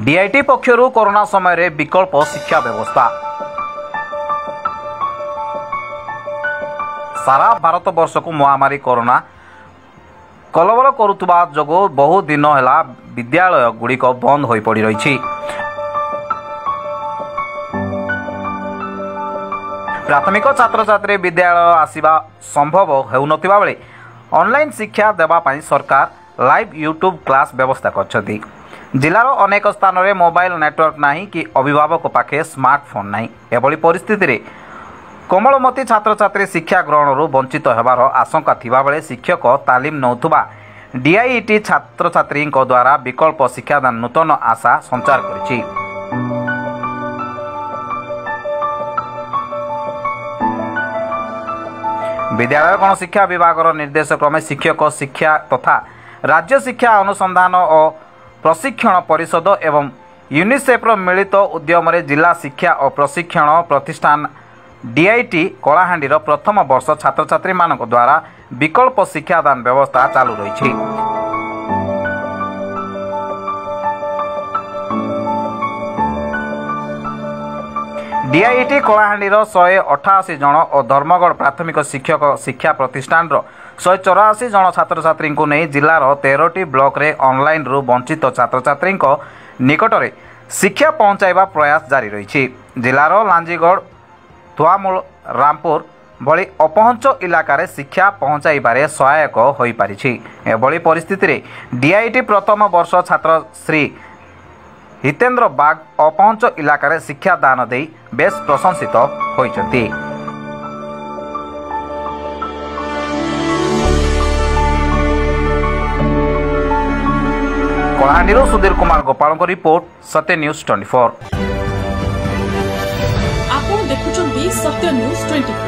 DIT पक्षर corona समय विकल्प शिक्षा व्यवस्था। सारा भारत वर्ष को महामारी कोरोना कलबल करुवा जो बहु दिन है विद्यालय गुड़िक बंद हो पड़ रही। प्राथमिक छात्र छात्री विद्यालय आसवा संभव होउन बेले ऑनलाइन शिक्षा देवाई सरकार लाइव यूट्यूब क्लास व्यवस्था कर। जिलार अनेक स्थान में मोबाइल नेटवर्क नहीं कि अभिभावक पाखे स्मार्टफोन नहीं। एभली परिस्थिति रे कोमलमती छात्र छात्री शिक्षा ग्रहण वंचित होबार आशंका थिबा बेले शिक्षक तालीम नौथुबा डीआईटी छात्र छात्री द्वारा विकल्प शिक्षादान नूतन आशा संचार करिछि। विद्यालय गणशिक्षा विभाग निर्देश क्रमे शिक्षक शिक्षा तथा राज्य शिक्षा अनुसंधान और प्रशिक्षण परिषद एवं यूनिसेफ्र मिलित उद्यम जिला शिक्षा और प्रशिक्षण प्रतिष्ठान डीआईटी कलाहांडीर प्रथम वर्ष छात्र छात्री मानक द्वारा विकल्प शिक्षादान व्यवस्था चालू रही। डीआईटी कलाहांडीर 188 जन और धर्मगढ़ प्राथमिक शिक्षक शिक्षा प्रतिष्ठान 184 जन छात्र छात्री को नहीं जिलार 13टी ब्लॉक रे ऑनलाइन रु वंचित छात्र छात्री निकट में शिक्षा पहुंचाइबा प्रयास जारी रही। जिलार लांजीगढ़ धुआमूल रामपुर भली अपहंच इलाकार शिक्षा पहुंचाइबारे सहायक हो पारिछि। एभली परिस्थिति रे डीआईटी प्रथम वर्ष छात्र श्री हितेन्द्र बाग अपहंच इलाकार शिक्षा दान दे बेस प्रशंसित होइछन्ति। कलाहांडीर सुधीर कुमार गोपाल को रिपोर्ट सत्य न्यूज 24। आपण देखुछन्ती सत्य न्यूज 24।